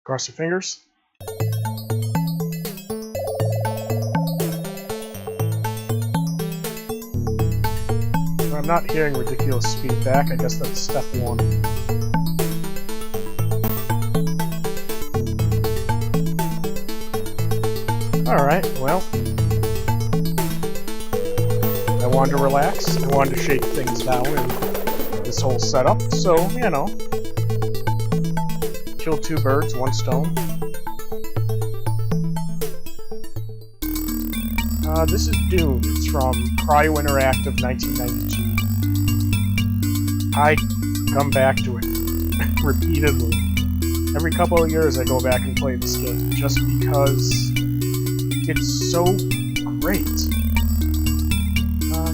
Cross your fingers. I'm not hearing ridiculous feedback. I guess that's step one. Alright, well. I wanted to relax. I wanted to shake things down in this whole setup. So, you know. Kill two birds, one stone. This is Dune. It's from Cryo Interactive 1992. I come back to it repeatedly. Every couple of years I go back and play this game just because it's so great.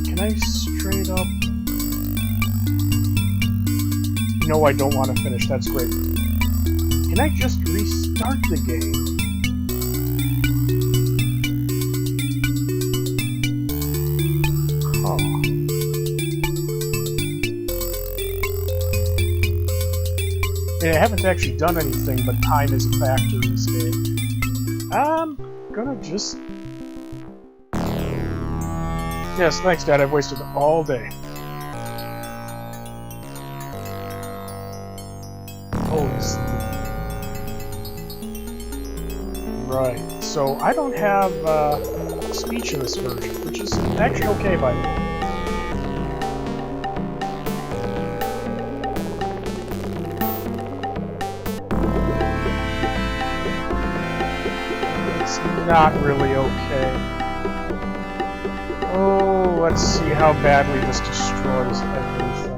Can I straight up... No, I don't want to finish. That's great. Can I just restart the game? I haven't actually done anything, but time is a factor in this game. I'm gonna just... Yes, thanks, Dad. I've wasted all day. Holy sleep. Right, so I don't have speech in this version, which is actually okay by me. Not really okay. Oh, let's see how badly this destroys everything.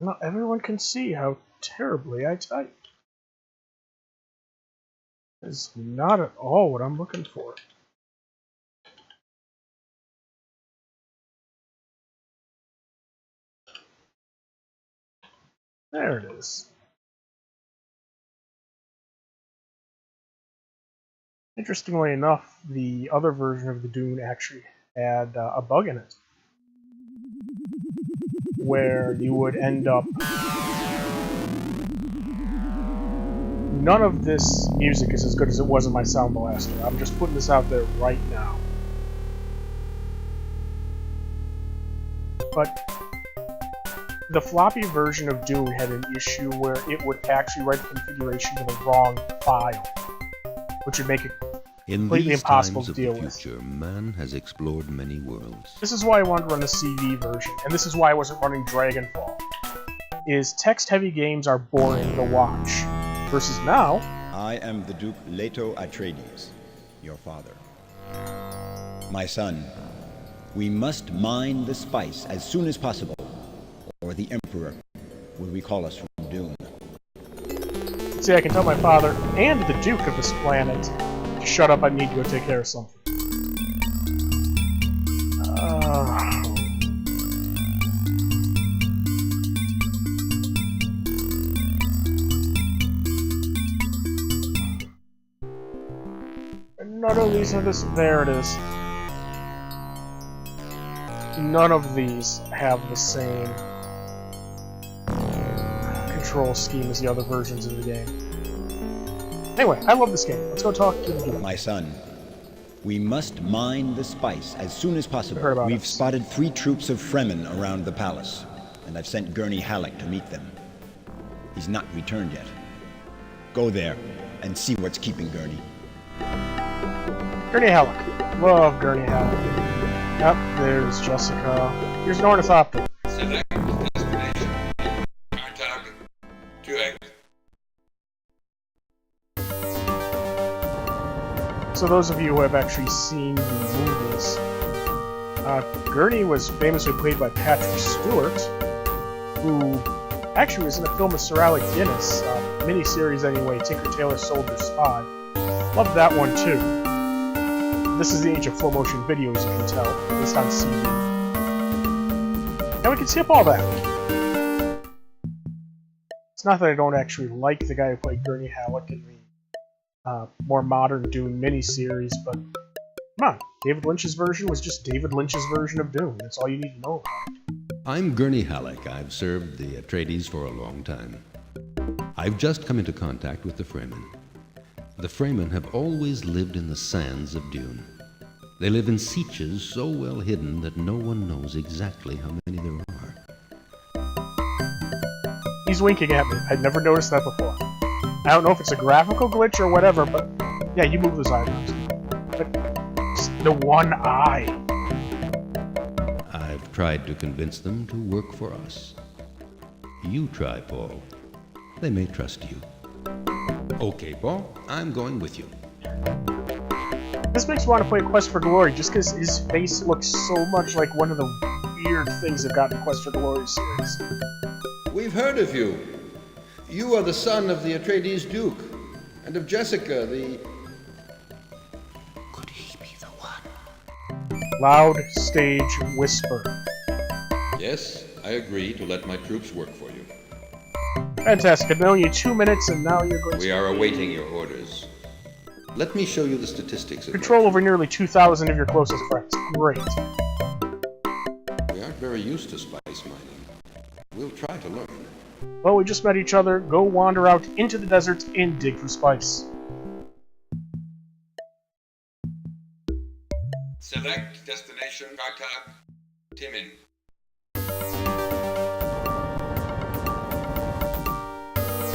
Not everyone can see how terribly I type. It's not at all what I'm looking for. There it is. Interestingly enough, the other version of the Dune actually had a bug in it, where you would end up... None of this music is as good as it was in my Sound Blaster. I'm just putting this out there right now. But the floppy version of Dune had an issue where it would actually write the configuration to the wrong file, which would make it completely impossible to deal with. Man has explored many worlds. This is why I wanted to run the CD version, and this is why I wasn't running Dragonfall. Is text-heavy games are boring to watch, versus now... I am the Duke Leto Atreides, your father. My son, we must mine the spice as soon as possible, or the Emperor will recall us from Dune. See, I can tell my father and the Duke of this planet to shut up, I need to go take care of something. None of these are this. There it is. None of these have the same control scheme as the other versions of the game. Anyway, I love this game. Let's go talk to the Duke. My son, we must mine the spice as soon as possible. We've spotted 3 troops of Fremen around the palace, and I've sent Gurney Halleck to meet them. He's not returned yet. Go there and see what's keeping Gurney. Gurney Halleck. Love Gurney Halleck. Yep, there's Jessica. Here's an ornithopter. Select destination. Our target. 2X. So those of you who have actually seen the movies, Gurney was famously played by Patrick Stewart, who Actually, it was in a film of Sir Alec Guinness, miniseries anyway, Tinker Tailor Soldier Spy. Loved that one too. This is the age of full motion video, as you can tell, at least on CD. And we can skip all that. It's not that I don't actually like the guy who played Gurney Halleck in the more modern Dune miniseries, but come on, David Lynch's version was just David Lynch's version of Dune. That's all you need to know about it. I'm Gurney Halleck. I've served the Atreides for a long time. I've just come into contact with the Fremen. The Fremen have always lived in the sands of Dune. They live in sieches so well hidden that no one knows exactly how many there are. He's winking at me. I'd never noticed that before. I don't know if it's a graphical glitch or whatever, but yeah, you move those eyebrows. But the one eye. I've tried to convince them to work for us. You try, Paul. They may trust you. Okay, Paul, I'm going with you. This makes me want to play Quest for Glory just because his face looks so much like one of the weird things they've got in the Quest for Glory series. We've heard of you. You are the son of the Atreides Duke, and of Jessica, the... Could he be the one? Loud stage whisper. Yes, I agree to let my troops work for you. Fantastic. I've known you 2 minutes and now you're going to... We are awaiting your orders. Let me show you the statistics of Control over nearly 2,000 of your closest friends. Great. We aren't very used to spice mining. We'll try to learn. Well, we just met each other. Go wander out into the desert and dig for spice. Select destination Kartak. Timin.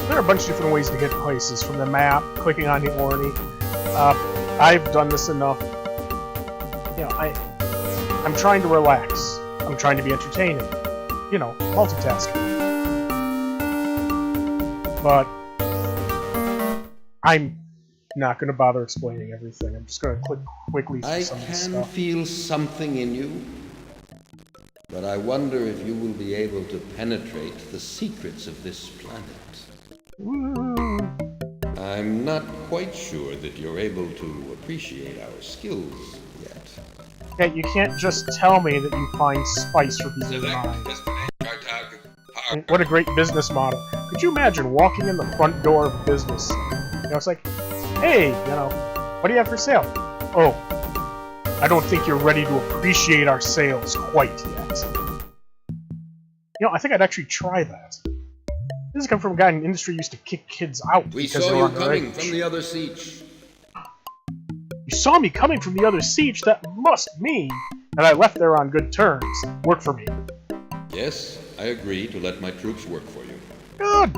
There are a bunch of different ways to get places, from the map, clicking on the Orny. I've done this enough. You know, I'm trying to relax. I'm trying to be entertaining. You know, multitasking. But I'm not going to bother explaining everything. I'm just going to click quickly through some of this stuff. I can feel something in you, but I wonder if you will be able to penetrate the secrets of this planet. Woo. I'm not quite sure that you're able to appreciate our skills yet. Yeah, you can't just tell me that you find spice for people's Select minds. destination Kartak. Park. What a great business model. Could you imagine walking in the front door of a business? You know, it's like, hey, you know, what do you have for sale? Oh, I don't think you're ready to appreciate our sales quite yet. You know, I think I'd actually try that. This has come from a guy in the industry who used to kick kids out We because saw they were you underage. coming from the other siege. You saw me coming from the other siege? That must mean that I left there on good terms. Work for me. Yes, I agree to let my troops work for you. Good.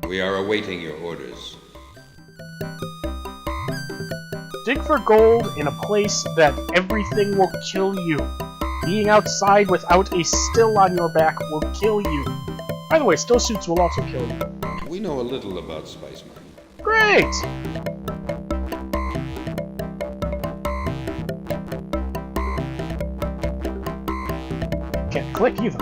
We are awaiting your orders. Dig for gold in a place that everything will kill you. Being outside without a still on your back will kill you. By the way, still suits will also kill you. We know a little about spice mining. Great! Can't click either.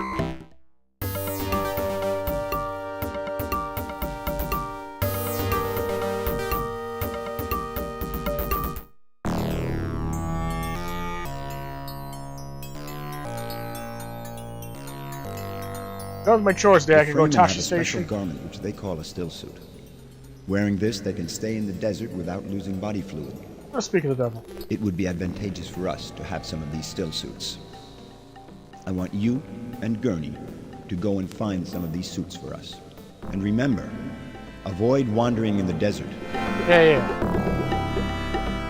That was my chores day. I can go to Freemen have Tasha a special Station. garment which they call a still suit. Wearing this, they can stay in the desert without losing body fluid. Let's speak of the devil. It would be advantageous for us to have some of these still suits. I want you and Gurney to go and find some of these suits for us. And remember, avoid wandering in the desert. Yeah.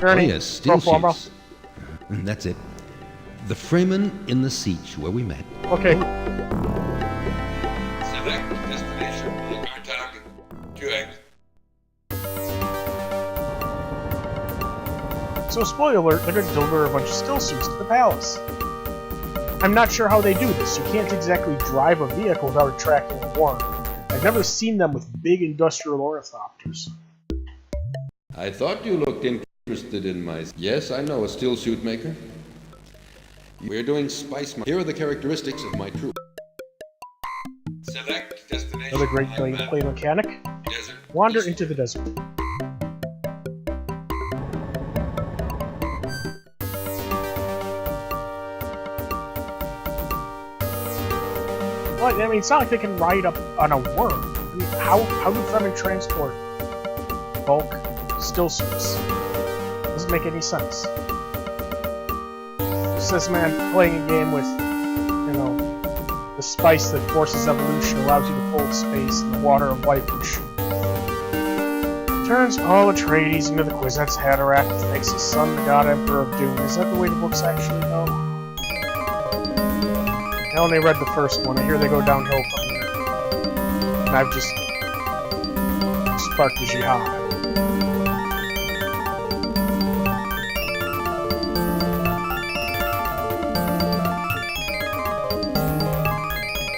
Ernie, Oh yes, still pro forma. suits. That's it. The Fremen in the siege where we met. Okay. Select destination Kartak. 2X. So, spoiler alert, they're going to deliver a bunch of still suits to the palace. I'm not sure how they do this. You can't exactly drive a vehicle without attracting a worm. I've never seen them with big industrial ornithopters. I thought you looked interested in my... Yes, I know a still suit maker. We're doing spice mining. Here are the characteristics of my troop. Select destination. Another great gameplay mechanic. Desert. Wander into the desert. Well, I mean, it's not like they can ride up on a worm. I mean, how do Fremen transport bulk still suits? Doesn't make any sense. Just this man playing a game with, you know, the spice that forces evolution, allows you to hold space in the water of life, which turns Paul Atreides into the Kwisatz Haderach, makes his son the God Emperor of Dune. Is that the way the books actually go? I only read the first one. I hear they go downhill from there. And I've just sparked the jihad.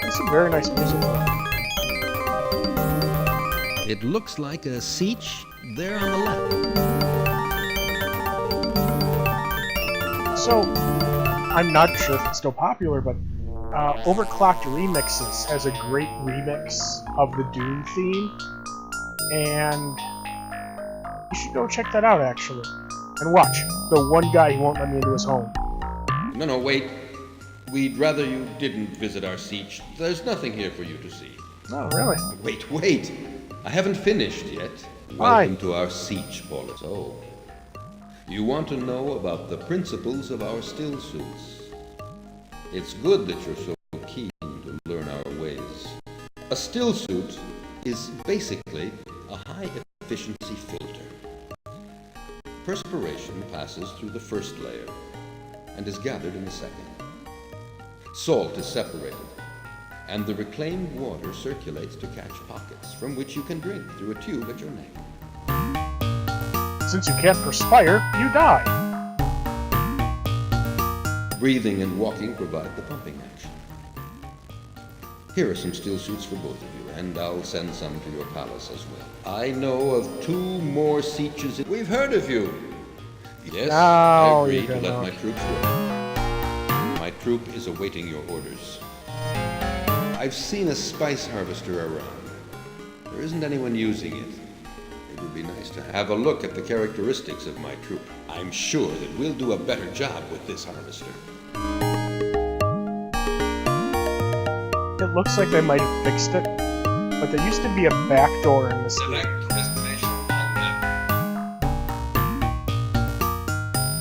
It's some very nice music though. It looks like a siege there on the left. So, I'm not sure if it's still popular, but Overclocked Remixes has a great remix of the Dune theme, and you should go check that out, actually. And watch, the one guy who won't let me into his home. No, wait. We'd rather you didn't visit our siege. There's nothing here for you to see. Oh, really? Wait. I haven't finished yet. Welcome to our siege, Paulus. So, you want to know about the principles of our still suits. It's good that you're so keen to learn our ways. A still suit is basically a high-efficiency filter. Perspiration passes through the first layer and is gathered in the second. Salt is separated, and the reclaimed water circulates to catch pockets from which you can drink through a tube at your neck. Since you can't perspire, you die. Breathing and walking provide the pumping action. Here are some still suits for both of you, and I'll send some to your palace as well. I know of 2 more sieges. We've heard of you. Yes, I agree to let my troops work. My troop is awaiting your orders. I've seen a spice harvester around. There isn't anyone using it. It would be nice to have a look at the characteristics of my troop. I'm sure that we'll do a better job with this harvester. It looks like they might have fixed it, but there used to be a back door in this game. Select destination on map.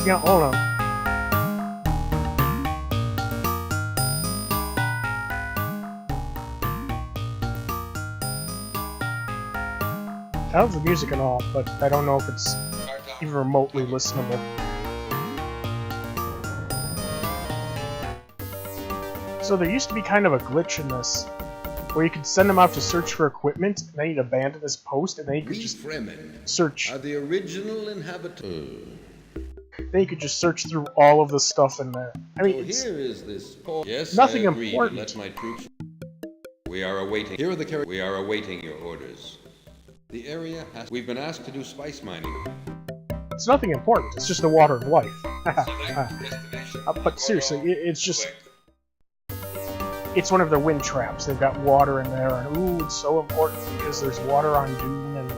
Yeah, hold on. I love the music and all, but I don't know if it's even remotely listenable. So there used to be kind of a glitch in this, where you could send them out to search for equipment, and then you'd abandon this post, and then you could just search. Are the original inhabitants. Then you could just search through all of the stuff in there. I mean, it's here is this. Yes, nothing I agree important. To let my troops. We are awaiting. Here are the We are awaiting your orders. The area has. We've been asked to do spice mining. It's nothing important. It's just the water of life. Select destination. But seriously, it's just. It's one of their wind traps. They've got water in there, and ooh, it's so important because there's water on Dune, and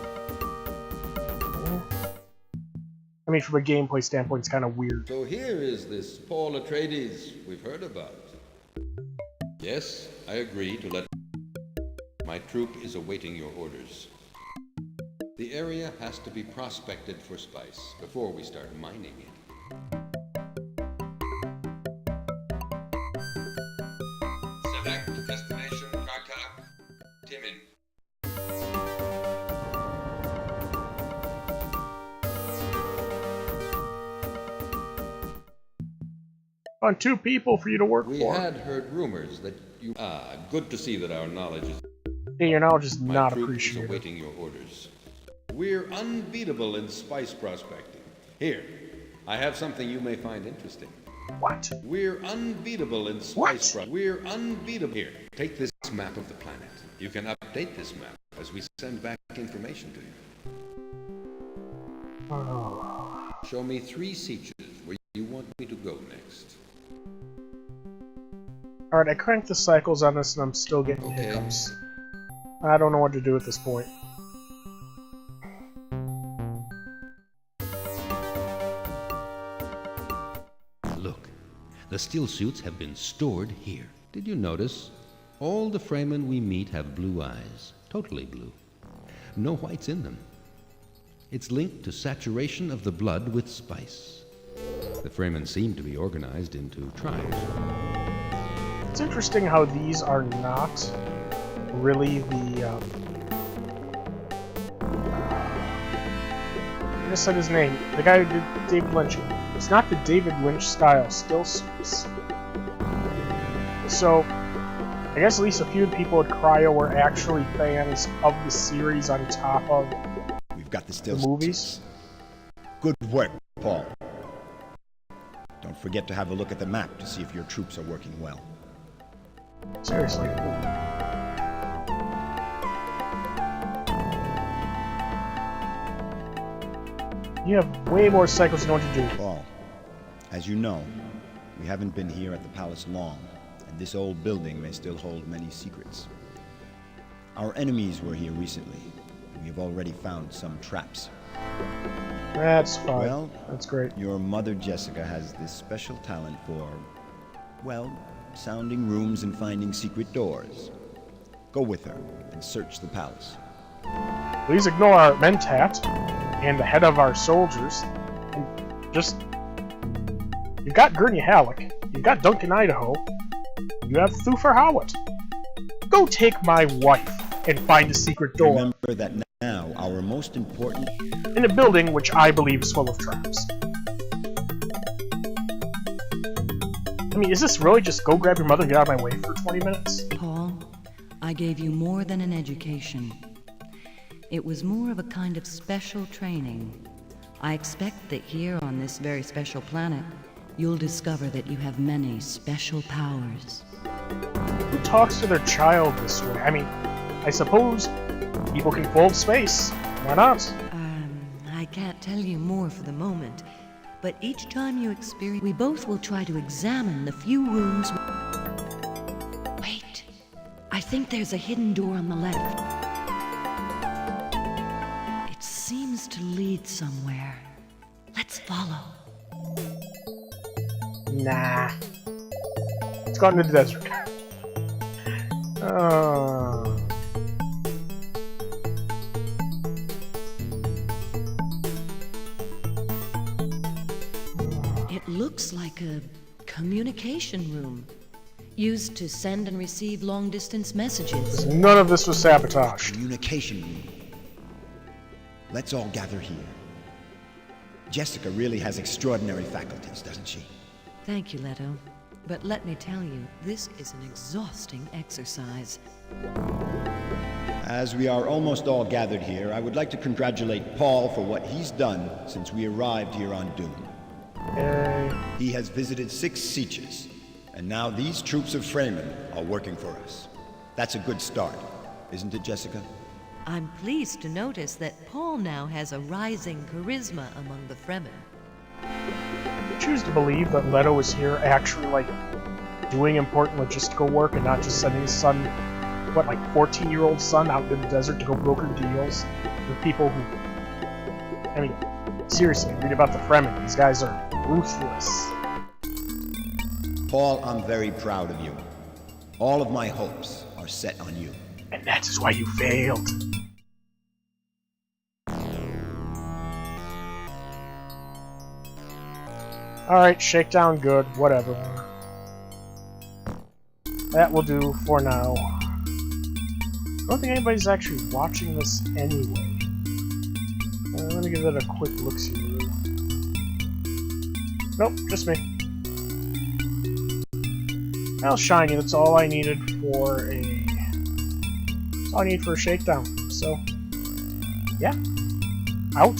I mean, from a gameplay standpoint, it's kind of weird. So here is this Paul Atreides we've heard about. Yes, I agree to let. My troop is awaiting your orders. The area has to be prospected for spice before we start mining it. Select destination Kartak. Timin. On 2 people for you to work We for. had heard rumors that you. Good to see that our knowledge is. Yeah, your knowledge is My not troop is appreciated. awaiting your orders. We're unbeatable in spice prospecting. Here, I have something you may find interesting. What? We're unbeatable in spice prospecting. We're unbeatable. Here, take this map of the planet. You can update this map as we send back information to you. Oh. Show me 3 sieges where you want me to go next. Alright, I cranked the cycles on this and I'm still getting hiccups. I don't know what to do at this point. Look, the steel suits have been stored here. Did you notice? All the Fremen we meet have blue eyes, totally blue. No whites in them. It's linked to saturation of the blood with spice. The Fremen seem to be organized into tribes. It's interesting how these are not really the, I just said his name. The guy who did David Lynch. It's not the David Lynch style still suits. So, I guess at least a few people at Cryo were actually fans of the series on top of We've got the still movies. Good work, Paul. Don't forget to have a look at the map to see if your troops are working well. Seriously. You have way more cycles than you know what to do. Paul, as you know, we haven't been here at the palace long, and this old building may still hold many secrets. Our enemies were here recently, and we have already found some traps. That's fine. Well, that's great. Your mother, Jessica, has this special talent for, well, sounding rooms and finding secret doors. Go with her and search the palace. Please ignore our Mentat and the head of our soldiers. And just... You've got Gurney Halleck. You've got Duncan Idaho. You have Thufir Hawat. Go take my wife and find a secret door. Remember that now our most important... in a building which I believe is full of traps. I mean, is this really just go grab your mother and get out of my way for 20 minutes? Paul, I gave you more than an education. It was more of a kind of special training. I expect that here on this very special planet, you'll discover that you have many special powers. Who talks to their child this way? I mean, I suppose people can fold space. Why not? I can't tell you more for the moment, but each time you experience, we both will try to examine the few rooms. Wait, I think there's a hidden door on the left. It seems to lead somewhere. Let's follow. Nah. Let's go out into the desert. It looks like a communication room, used to send and receive long-distance messages. None of this was sabotaged. Communication room. Let's all gather here. Jessica really has extraordinary faculties, doesn't she? Thank you, Leto. But let me tell you, this is an exhausting exercise. As we are almost all gathered here, I would like to congratulate Paul for what he's done since we arrived here on Dune. He has visited 6 sieges, and now these troops of Fremen are working for us. That's a good start, isn't it, Jessica? I'm pleased to notice that Paul now has a rising charisma among the Fremen. I choose to believe that Leto is here actually, like, doing important logistical work and not just sending his son, what, like 14-year-old son out into the desert to go broker deals with people who... I mean, seriously, read about the Fremen. These guys are ruthless. Paul, I'm very proud of you. All of my hopes are set on you. And that is why you failed. Alright, shakedown good, whatever. That will do for now. I don't think anybody's actually watching this anyway. Let me give that a quick look-see. Nope, just me. Well, shiny, that's all I needed for a... That's all I need for a shakedown. So, yeah. Out.